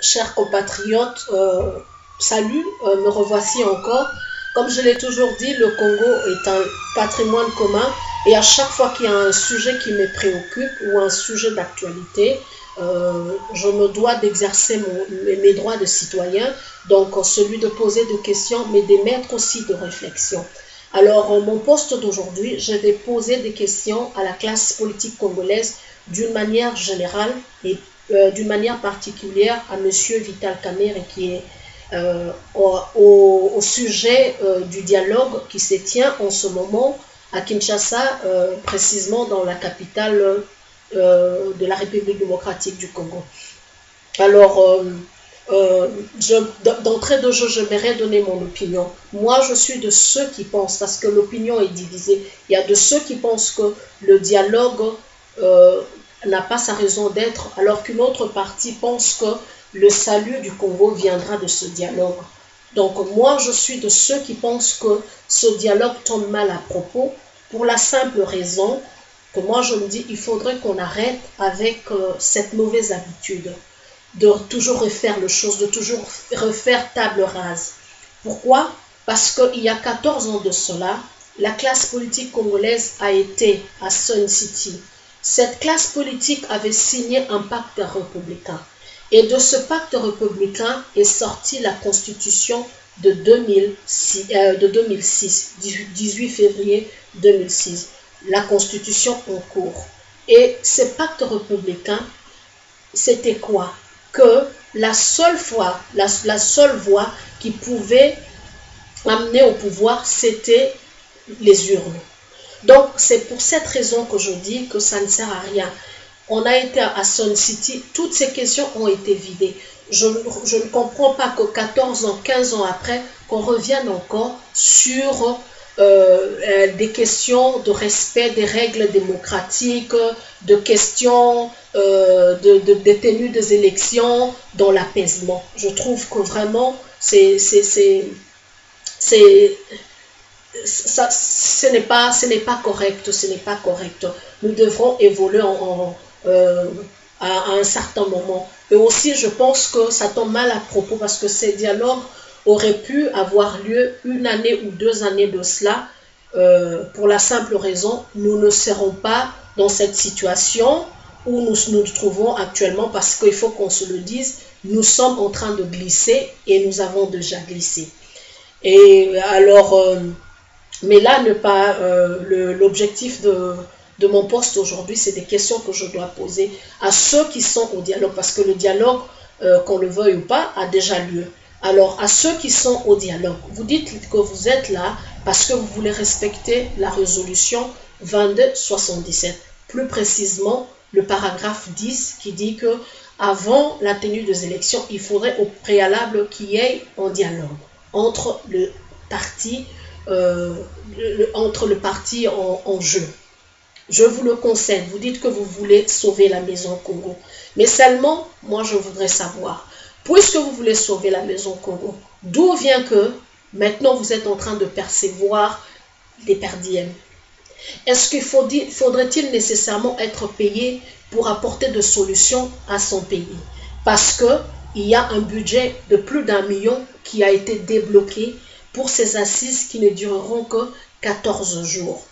chers compatriotes, salut, me revoici encore. Comme je l'ai toujours dit, le Congo est un patrimoine commun et à chaque fois qu'il y a un sujet qui me préoccupe ou un sujet d'actualité, je me dois d'exercer mes droits de citoyen, donc celui de poser des questions, mais d'émettre aussi de réflexions. Alors, mon poste d'aujourd'hui, je vais poser des questions à la classe politique congolaise d'une manière générale et d'une manière particulière à M. Vital Kamerhe qui est au sujet du dialogue qui se tient en ce moment à Kinshasa, précisément dans la capitale de la République démocratique du Congo. Alors, d'entrée de jeu, j'aimerais donner mon opinion. Moi, je suis de ceux qui pensent, parce que l'opinion est divisée, il y a de ceux qui pensent que le dialogue n'a pas sa raison d'être, alors qu'une autre partie pense que le salut du Congo viendra de ce dialogue. Donc moi, je suis de ceux qui pensent que ce dialogue tombe mal à propos, pour la simple raison que moi, je me dis, il faudrait qu'on arrête avec cette mauvaise habitude de toujours refaire les choses, de toujours refaire table rase. Pourquoi? Parce qu'il y a 14 ans de cela, la classe politique congolaise a été à Sun City. Cette classe politique avait signé un pacte républicain. Et de ce pacte républicain est sortie la constitution de 2006, 18 février 2006, la constitution en cours. Et ce pacte républicain, c'était quoi? Que la seule voie qui pouvait amener au pouvoir, c'était les urnes. Donc, c'est pour cette raison que je dis que ça ne sert à rien. On a été à Sun City, toutes ces questions ont été vidées. Je ne comprends pas que 14 ans, 15 ans après, qu'on revienne encore sur des questions de respect des règles démocratiques, de questions de tenue des élections dans l'apaisement. Je trouve que vraiment, ce n'est pas correct, ce n'est pas correct. Nous devrons évoluer à un certain moment. Et aussi, je pense que ça tombe mal à propos parce que ces dialogues auraient pu avoir lieu 1 année ou 2 années de cela, pour la simple raison, nous ne serons pas dans cette situation où nous nous trouvons actuellement, parce qu'il faut qu'on se le dise, nous sommes en train de glisser et nous avons déjà glissé. Et alors, mais là, l'objectif de mon poste aujourd'hui, c'est des questions que je dois poser à ceux qui sont au dialogue, parce que le dialogue, qu'on le veuille ou pas, a déjà lieu. Alors, à ceux qui sont au dialogue, vous dites que vous êtes là parce que vous voulez respecter la résolution 2277. Plus précisément, le paragraphe 10 qui dit que avant la tenue des élections, il faudrait au préalable qu'il y ait un dialogue entre le parti en jeu. Je vous le conseille, vous dites que vous voulez sauver la maison Congo. Mais seulement, moi je voudrais savoir, puisque vous voulez sauver la maison Congo, d'où vient que maintenant vous êtes en train de percevoir des perdièmes? Est-ce qu'il faudrait-il nécessairement être payé pour apporter des solutions à son pays? Parce qu'il y a un budget de plus d'1 million qui a été débloqué pour ces assises qui ne dureront que 14 jours.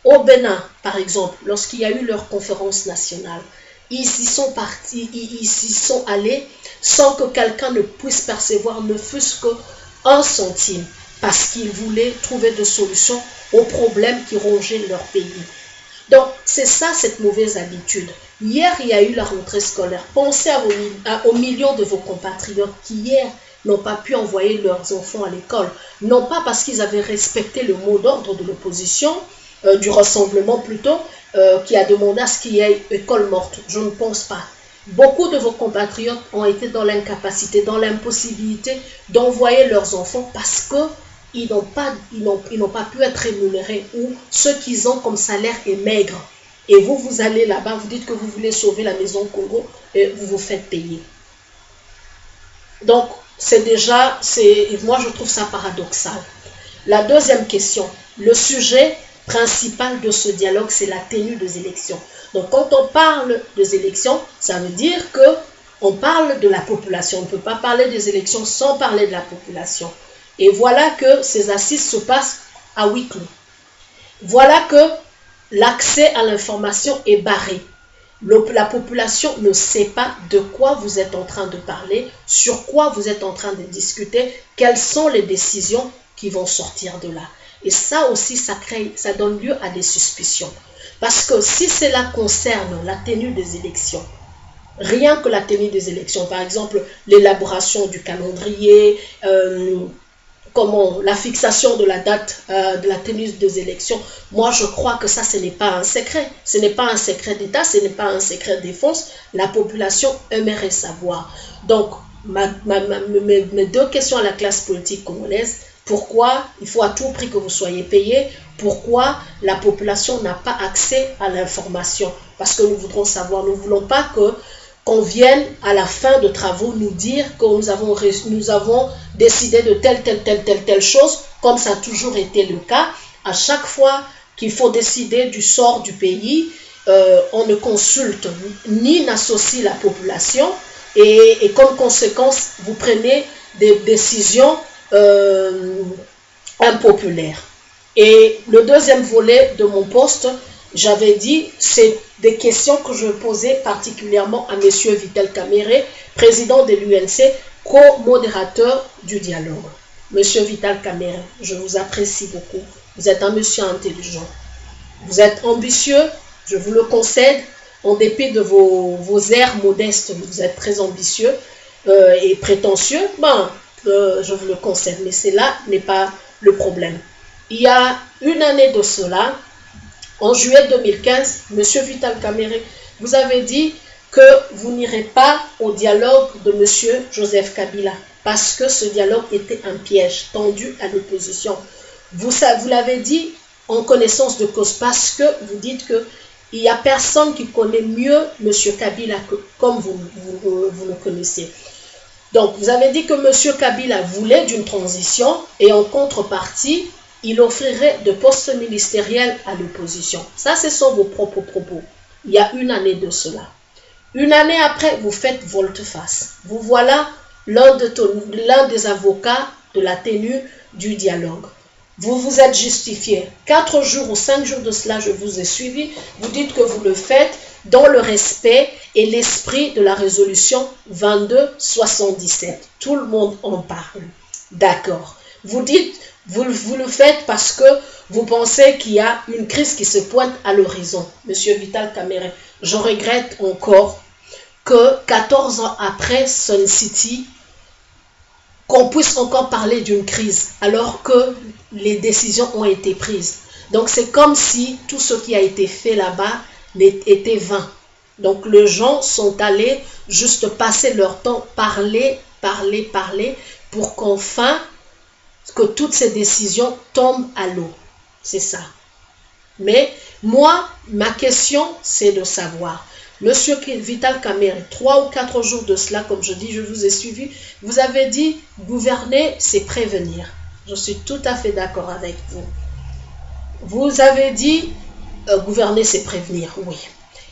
Au Bénin, par exemple, lorsqu'il y a eu leur conférence nationale, ils y sont partis, ils y sont allés sans que quelqu'un ne puisse percevoir ne fût-ce qu'un centime, parce qu'ils voulaient trouver des solutions aux problèmes qui rongeaient leur pays. Donc, c'est ça cette mauvaise habitude. Hier, il y a eu la rentrée scolaire. Pensez aux millions de vos compatriotes qui, hier, n'ont pas pu envoyer leurs enfants à l'école. Non pas parce qu'ils avaient respecté le mot d'ordre de l'opposition, du rassemblement plutôt, qui a demandé à ce qu'il y ait école morte. Je ne pense pas. Beaucoup de vos compatriotes ont été dans l'incapacité, dans l'impossibilité d'envoyer leurs enfants parce qu'ils n'ont pas pu être rémunérés, ou ce qu'ils ont comme salaire est maigre. Et vous allez là-bas, vous dites que vous voulez sauver la maison Congo et vous vous faites payer. Donc, moi je trouve ça paradoxal. La deuxième question, le sujet principal de ce dialogue, c'est la tenue des élections. Donc, quand on parle des élections, ça veut dire que on parle de la population. On ne peut pas parler des élections sans parler de la population. Et voilà que ces assises se passent à huis clos. Voilà que l'accès à l'information est barré. La population ne sait pas de quoi vous êtes en train de parler, sur quoi vous êtes en train de discuter, quelles sont les décisions qui vont sortir de là. Et ça aussi, ça donne lieu à des suspicions. Parce que si cela concerne la tenue des élections, rien que la tenue des élections, par exemple l'élaboration du calendrier, la fixation de la date de la tenue des élections, moi je crois que ça, ce n'est pas un secret. Ce n'est pas un secret d'État, ce n'est pas un secret défense. La population aimerait savoir. Donc, mes deux questions à la classe politique congolaise: pourquoi il faut à tout prix que vous soyez payé? Pourquoi la population n'a pas accès à l'information? Parce que nous voudrons savoir, nous ne voulons pas qu'on vienne à la fin de travaux nous dire que nous avons décidé de telle chose, comme ça a toujours été le cas. À chaque fois qu'il faut décider du sort du pays, on ne consulte ni n'associe la population, et comme conséquence, vous prenez des décisions impopulaires. Et le deuxième volet de mon poste, j'avais dit, c'est des questions que je posais particulièrement à M. Vital Kamerhe, président de l'UNC, co-modérateur du dialogue. M. Vital Kamerhe, je vous apprécie beaucoup. Vous êtes un monsieur intelligent. Vous êtes ambitieux, je vous le concède, en dépit de vos airs modestes. Vous êtes très ambitieux et prétentieux. Je vous le concède, mais cela n'est pas le problème. Il y a une année de cela, en juillet 2015, M. Vital Kamerhe, vous avez dit que vous n'irez pas au dialogue de M. Joseph Kabila parce que ce dialogue était un piège tendu à l'opposition. Vous l'avez dit en connaissance de cause parce que vous dites qu'il n'y a personne qui connaît mieux M. Kabila comme vous le connaissez. Donc, vous avez dit que M. Kabila voulait d'une transition et en contrepartie, il offrirait de postes ministériels à l'opposition. Ça, ce sont vos propres propos. Il y a une année de cela. Une année après, vous faites volte-face. Vous voilà l'un des avocats de la tenue du dialogue. Vous vous êtes justifié. 4 jours ou 5 jours de cela, je vous ai suivi. Vous dites que vous le faites dans le respect et l'esprit de la résolution 2277. Tout le monde en parle. D'accord. Vous dites, vous le faites parce que vous pensez qu'il y a une crise qui se pointe à l'horizon. Monsieur Vital Kamerhe, je regrette encore que 14 ans après Sun City, qu'on puisse encore parler d'une crise alors que les décisions ont été prises. Donc c'est comme si tout ce qui a été fait là-bas était vain. Donc les gens sont allés juste passer leur temps, parler, pour qu'enfin que toutes ces décisions tombent à l'eau. C'est ça. Mais moi, ma question, c'est de savoir, Monsieur Vital Kamerhe, 3 ou 4 jours de cela, comme je dis, je vous ai suivi, vous avez dit, gouverner, c'est prévenir. Je suis tout à fait d'accord avec vous. Vous avez dit, gouverner, c'est prévenir, oui.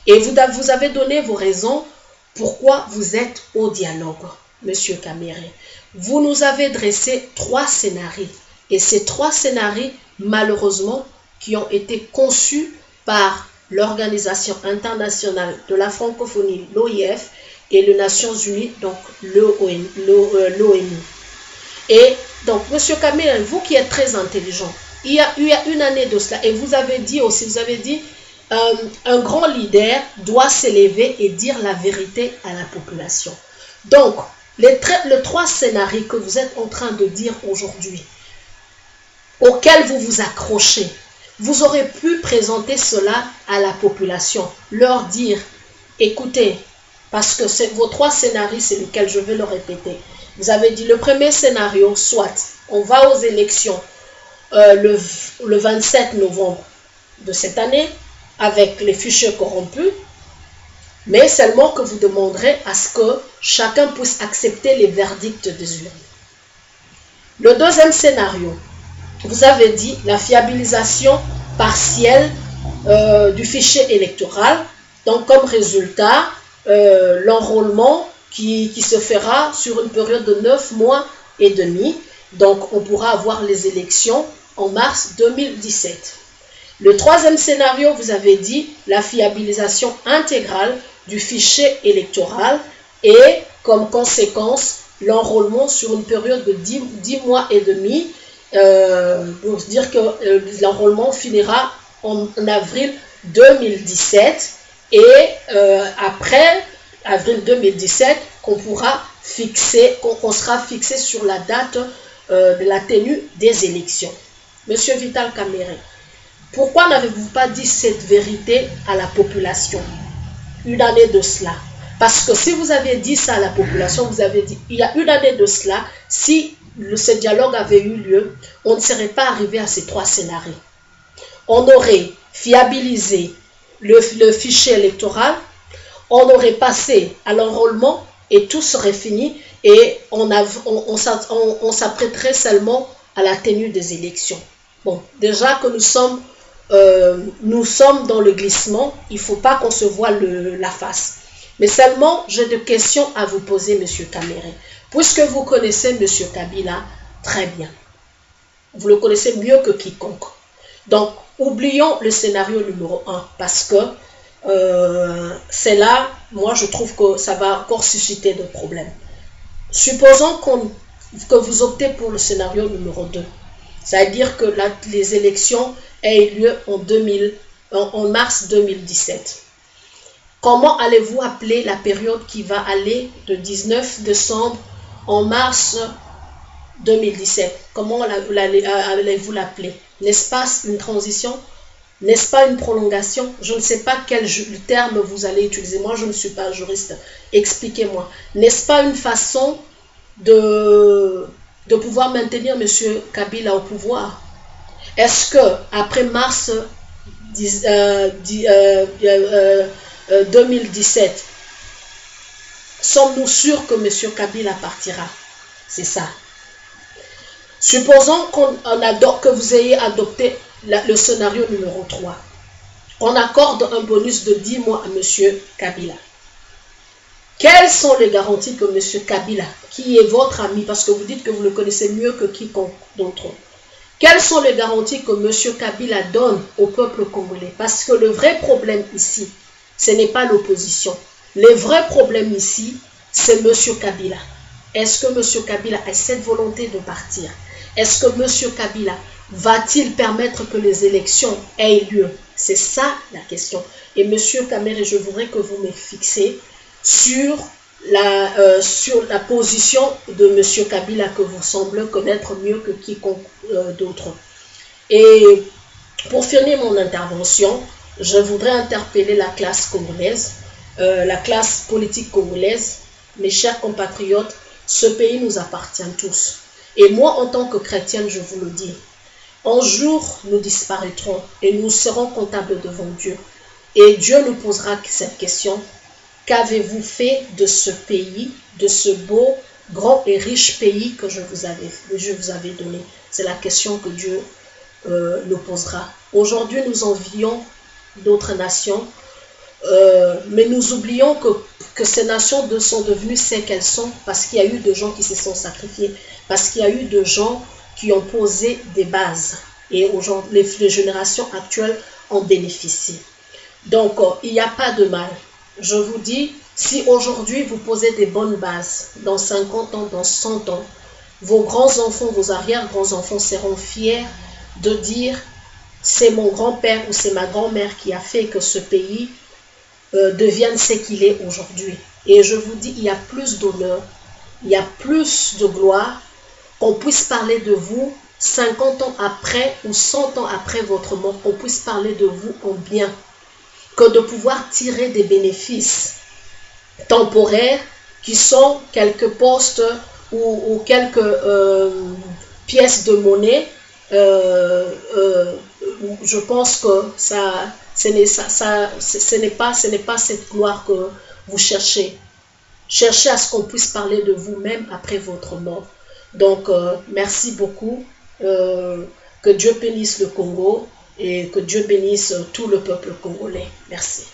Et vous avez donné vos raisons pourquoi vous êtes au dialogue, Monsieur Kamerhe. Vous nous avez dressé 3 scénarios. Et ces 3 scénarios, malheureusement, qui ont été conçus par l'Organisation internationale de la francophonie, l'OIF, et les Nations Unies, donc l'ONU. Et donc, M. Kamerhe, vous qui êtes très intelligent, il y a une année de cela, et vous avez dit aussi, un grand leader doit s'élever et dire la vérité à la population. Donc, les 3 scénarios que vous êtes en train de dire aujourd'hui, auxquels vous vous accrochez, vous aurez pu présenter cela à la population, leur dire, écoutez, parce que vos 3 scénarios, c'est lequel je vais le répéter. Vous avez dit le premier scénario, soit on va aux élections le 27 novembre de cette année avec les fichiers corrompus, mais seulement que vous demanderez à ce que chacun puisse accepter les verdicts des urnes. Le deuxième scénario, vous avez dit la fiabilisation partielle du fichier électoral, donc comme résultat, l'enrôlement qui se fera sur une période de 9 mois et demi. Donc, on pourra avoir les élections en mars 2017. Le troisième scénario, vous avez dit, la fiabilisation intégrale du fichier électoral et, comme conséquence, l'enrôlement sur une période de 10 mois et demi, pour dire que l'enrôlement finira en avril 2017 et après avril 2017, qu'on sera fixé sur la date de la tenue des élections. Monsieur Vital Kamerhe, pourquoi n'avez-vous pas dit cette vérité à la population une année de cela? Parce que si vous avez dit ça à la population, vous avez dit, il y a une année de cela, si ce dialogue avait eu lieu, on ne serait pas arrivé à ces trois scénarios. On aurait fiabilisé le fichier électoral, on aurait passé à l'enrôlement et tout serait fini et on s'apprêterait seulement à la tenue des élections. Bon, déjà que nous sommes dans le glissement, il ne faut pas qu'on se voile la face. Mais seulement, j'ai des questions à vous poser, M. Kamerhe. Puisque vous connaissez M. Kabila très bien. Vous le connaissez mieux que quiconque. Donc, oublions le scénario numéro 1 parce que c'est là, moi, je trouve que ça va encore susciter des problèmes. Supposons que vous optez pour le scénario numéro 2. C'est-à-dire que les élections aient lieu en mars 2017. Comment allez-vous appeler la période qui va aller de 19 décembre en mars 2017? Comment allez-vous l'appeler? N'est-ce pas une transition? N'est-ce pas une prolongation? Je ne sais pas quel terme vous allez utiliser. Moi, je ne suis pas juriste. Expliquez-moi. N'est-ce pas une façon de pouvoir maintenir M. Kabila au pouvoir? Est-ce que après mars 2017, sommes-nous sûrs que M. Kabila partira? C'est ça. Supposons que vous ayez adopté le scénario numéro 3. On accorde un bonus de 10 mois à M. Kabila. Quelles sont les garanties que M. Kabila, qui est votre ami, parce que vous dites que vous le connaissez mieux que quiconque d'autre, quelles sont les garanties que M. Kabila donne au peuple congolais? Parce que le vrai problème ici, ce n'est pas l'opposition. Le vrai problème ici, c'est M. Kabila. Est-ce que M. Kabila a cette volonté de partir? Est-ce que M. Kabila va-t-il permettre que les élections aient lieu? C'est ça la question. Et M. Kamerhe, je voudrais que vous me fixiez sur la position de M. Kabila que vous semblez connaître mieux que quiconque d'autre. Et pour finir mon intervention, je voudrais interpeller la classe congolaise, la classe politique congolaise. Mes chers compatriotes, ce pays nous appartient tous. Et moi, en tant que chrétienne, je vous le dis, un jour, nous disparaîtrons et nous serons comptables devant Dieu. Et Dieu nous posera cette question: qu'avez-vous fait de ce pays, de ce beau, grand et riche pays que je vous avais donné? C'est la question que Dieu nous posera. Aujourd'hui, nous envions d'autres nations, mais nous oublions que ces nations sont devenues ce qu'elles sont parce qu'il y a eu des gens qui se sont sacrifiés, parce qu'il y a eu des gens qui ont posé des bases. Et aujourd'hui, les générations actuelles en bénéficient. Donc, il n'y a pas de mal. Je vous dis, si aujourd'hui vous posez des bonnes bases, dans 50 ans, dans 100 ans, vos grands-enfants, vos arrière-grands-enfants seront fiers de dire: c'est mon grand-père ou c'est ma grand-mère qui a fait que ce pays devienne ce qu'il est aujourd'hui. Et je vous dis, il y a plus d'honneur, il y a plus de gloire, qu'on puisse parler de vous 50 ans après ou 100 ans après votre mort, qu'on puisse parler de vous en bien, que de pouvoir tirer des bénéfices temporaires qui sont quelques postes ou quelques pièces de monnaie. Je pense que ce n'est pas cette gloire que vous cherchez. Cherchez à ce qu'on puisse parler de vous-même après votre mort. Donc, merci beaucoup. Que Dieu bénisse le Congo et que Dieu bénisse tout le peuple congolais. Merci.